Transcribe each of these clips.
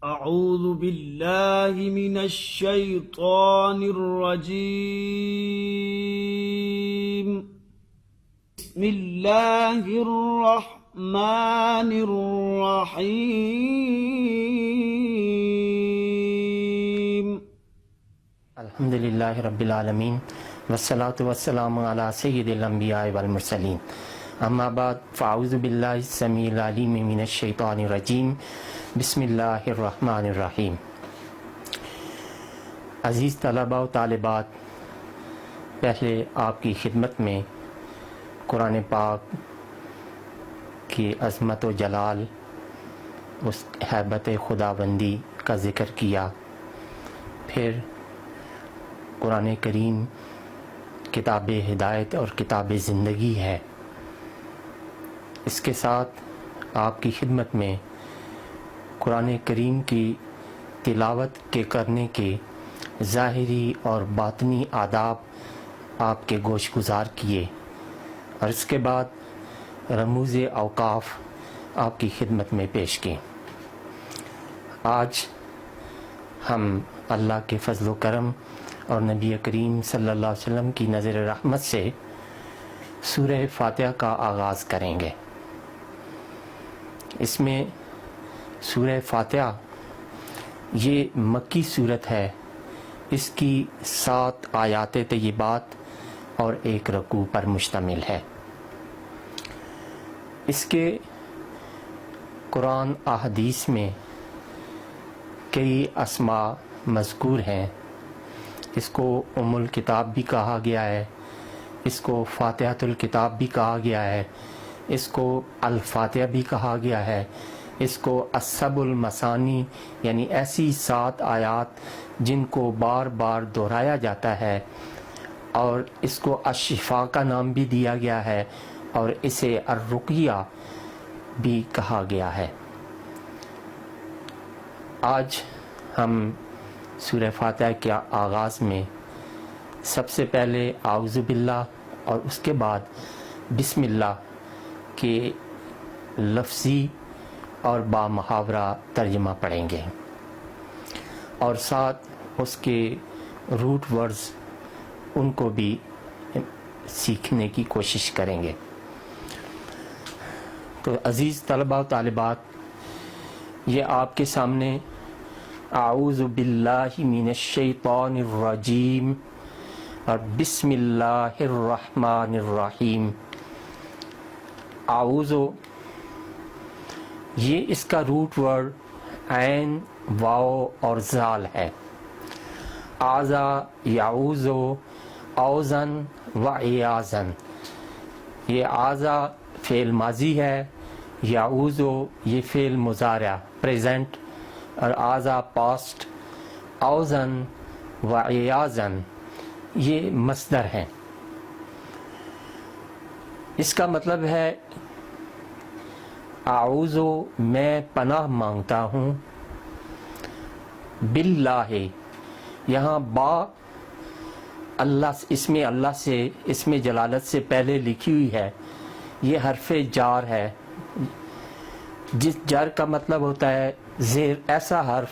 أعوذ بالله من الشيطان الرجيم. بسم الله الرحمن الرحيم. الحمد للہ رب العالمین والصلاة والسلام علی سید الانبیاء والمرسلین. اما بعد فاعوذ باللہ السمیع العلیم من الشیطان الرجیم. بسم اللہ الرحمن الرحیم. عزیز طلباء و طالبات، پہلے آپ کی خدمت میں قرآن پاک کی عظمت و جلال، اس ہیبت خداوندی کا ذکر کیا. پھر قرآن کریم کتاب ہدایت اور کتاب زندگی ہے. اس کے ساتھ آپ کی خدمت میں قرآن کریم کی تلاوت کے کرنے کے ظاہری اور باطنی آداب آپ کے گوش گزار کیے، اور اس کے بعد رموز اوقاف آپ کی خدمت میں پیش کی. آج ہم اللہ کے فضل و کرم اور نبی کریم صلی اللہ علیہ وسلم کی نظر رحمت سے سورہ فاتحہ کا آغاز کریں گے. اس میں سورہ فاتحہ یہ مکی صورت ہے. اس کی 7 آیات طیبات اور 1 رکوع پر مشتمل ہے. اس کے قرآن احادیث میں کئی اسماء مذکور ہیں. اس کو ام الکتاب بھی کہا گیا ہے، اس کو فاتحۃ الکتاب بھی کہا گیا ہے، اس کو الفاتحہ بھی کہا گیا ہے، اس کو السبع المثانی یعنی ایسی 7 آیات جن کو بار بار دہرایا جاتا ہے، اور اس کو الشفاء کا نام بھی دیا گیا ہے، اور اسے الرقیہ بھی کہا گیا ہے. آج ہم سورہ فاتحہ کے آغاز میں سب سے پہلے اعوذ باللہ اور اس کے بعد بسم اللہ کے لفظی اور با محاورہ ترجمہ پڑھیں گے، اور ساتھ اس کے روٹ ورڈز ان کو بھی سیکھنے کی کوشش کریں گے. تو عزیز طلباء و طالبات، یہ آپ کے سامنے اعوذ باللہ من الشیطان الرجیم اور بسم اللہ الرحمن الرحیم. اعوذ، یہ اس کا روٹ ورڈ عین، واو اور زال ہے. اعوذ یعوذ، اوزن و ایازن. یہ اعوذ فعل ماضی ہے، یعوذ یہ فعل مضارع پریزنٹ، اور اعوذ پاسٹ، اوزن و ایازن یہ مصدر ہیں. اس کا مطلب ہے اعوذ میں پناہ مانگتا ہوں، باللہ یہاں با اللہ اس میں جلالت سے پہلے لکھی ہوئی ہے. یہ حرف جار ہے، جس جار کا مطلب ہوتا ہے زیر، ایسا حرف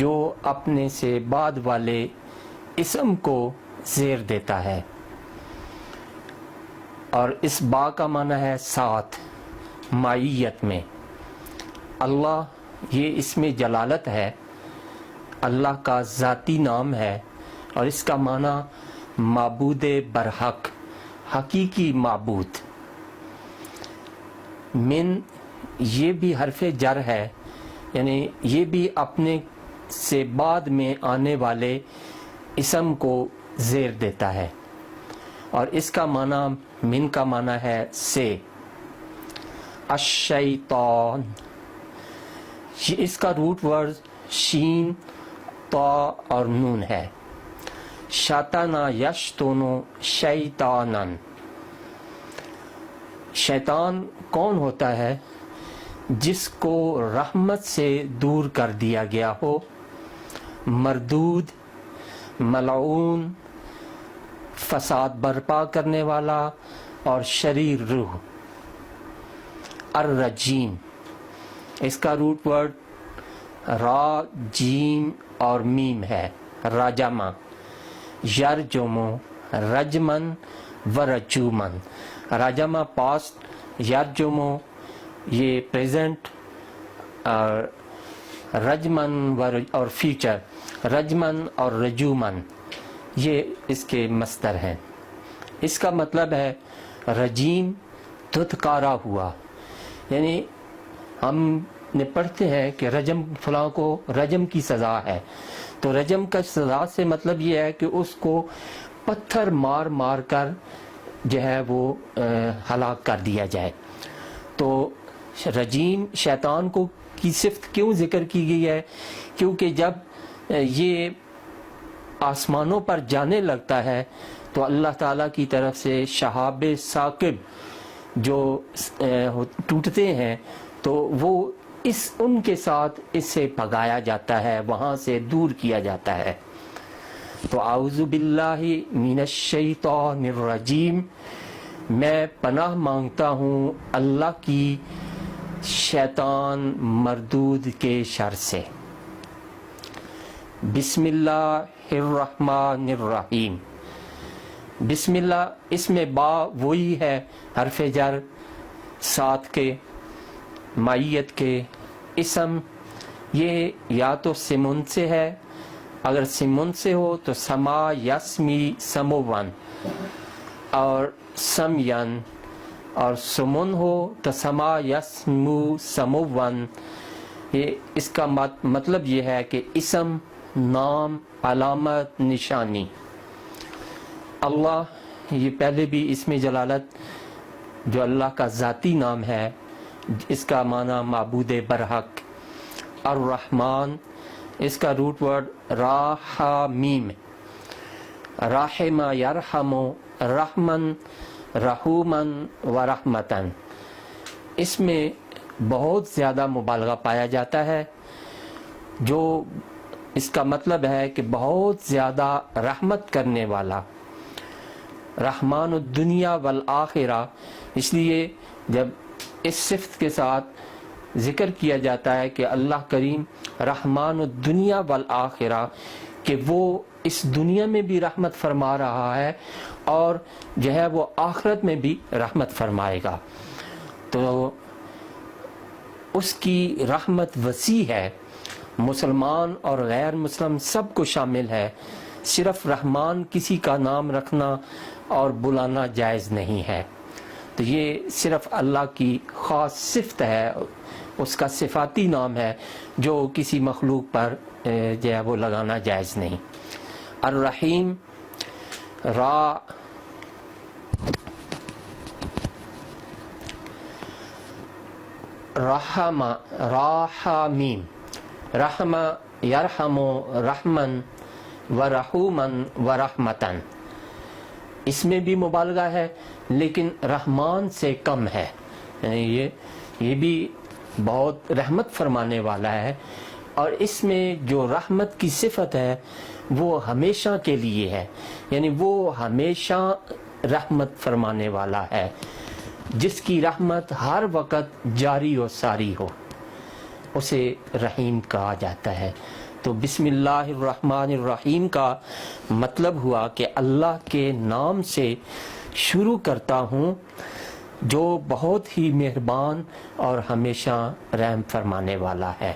جو اپنے سے بعد والے اسم کو زیر دیتا ہے. اور اس با کا معنی ہے ساتھ، معیت میں. اللہ یہ اس میں جلالت ہے، اللہ کا ذاتی نام ہے، اور اس کا معنی معبود برحق، حقیقی معبود. من یہ بھی حرف جر ہے، یعنی یہ بھی اپنے سے بعد میں آنے والے اسم کو زیر دیتا ہے، اور اس کا معنی من کا معنی ہے سے. الشیطان، اس کا روٹ ورڈ شین، تا اور نون ہے. شطنا یشطن شیطانا. شیطان کون ہوتا ہے؟ جس کو رحمت سے دور کر دیا گیا ہو، مردود، ملعون، فساد برپا کرنے والا اور شریر روح. الرجیم، اس کا روٹ ورڈ را جیم اور میم ہے، رجما، یرجمو، رجمن و رجومن۔ رجما پاسٹ، یرجمو یہ پریزنٹ، اور رجمن اور فیوچر، رجمن اور رجومن یہ اس کے مصدر ہیں۔ اس کا مطلب ہے رجیم، دھتکارا ہوا، یعنی ہم نے پڑھتے ہیں کہ رجم، فلاں کو رجم کی سزا ہے، تو رجم کا سزا سے مطلب یہ ہے کہ اس کو پتھر مار مار کر جو ہے وہ ہلاک کر دیا جائے۔ تو رجیم شیطان کو کی صفت کیوں ذکر کی گئی ہے؟ کیونکہ جب یہ آسمانوں پر جانے لگتا ہے تو اللہ تعالیٰ کی طرف سے شہاب ثاقب جو ٹوٹتے ہیں تو وہ ان کے ساتھ اس سے بھگایا جاتا ہے، وہاں سے دور کیا جاتا ہے۔ تو اعوذ باللہ من الشیطان الرجیم، میں پناہ مانگتا ہوں اللہ کی شیطان مردود کے شر سے۔ بسم اللہ الرحمن الرحیم۔ بسم اللہ، اس میں با وہی ہے حرف جر ساتھ کے، معیت کے، اسم یہ یا تو سمن سے ہے، اگر سمن سے ہو تو سما یسمی سمون، اور سمین، اور سمن ہو تو سما یسمو سمون۔ یہ اس کا مطلب یہ ہے کہ اسم، نام، علامت، نشانی۔ اللہ، یہ پہلے بھی اس میں جلالت جو اللہ کا ذاتی نام ہے، اس کا معنی معبود برحق۔ الرحمن، اس کا روٹ ورڈ راحمیم، راحم یرحم، رحمن، رحومن و رحمتن۔ اس میں بہت زیادہ مبالغہ پایا جاتا ہے، جو اس کا مطلب ہے کہ بہت زیادہ رحمت کرنے والا، رحمان الدنیا والآخرہ۔ اس لیے جب اس صفت کے ساتھ ذکر کیا جاتا ہے کہ اللہ کریم رحمان الدنیا والآخرہ، کہ وہ اس دنیا میں بھی رحمت فرما رہا ہے اور جو ہے وہ آخرت میں بھی رحمت فرمائے گا، تو اس کی رحمت وسیع ہے، مسلمان اور غیر مسلم سب کو شامل ہے۔ صرف رحمان کسی کا نام رکھنا اور بلانا جائز نہیں ہے، تو یہ صرف اللہ کی خاص صفت ہے، اس کا صفاتی نام ہے جو کسی مخلوق پر جو ہے وہ لگانا جائز نہیں۔ الرحیم، را رحم، راحمیم، رحم یرحم، رحمن و رحومن و رحمتن۔ اس میں بھی مبالغہ ہے لیکن رحمان سے کم ہے، یعنی یہ بھی بہت رحمت فرمانے والا ہے، اور اس میں جو رحمت کی صفت ہے وہ ہمیشہ کے لیے ہے، یعنی وہ ہمیشہ رحمت فرمانے والا ہے، جس کی رحمت ہر وقت جاری و ساری ہو، اسے رحیم کہا جاتا ہے۔ تو بسم اللہ الرحمن الرحیم کا مطلب ہوا کہ اللہ کے نام سے شروع کرتا ہوں جو بہت ہی مہربان اور ہمیشہ رحم فرمانے والا ہے۔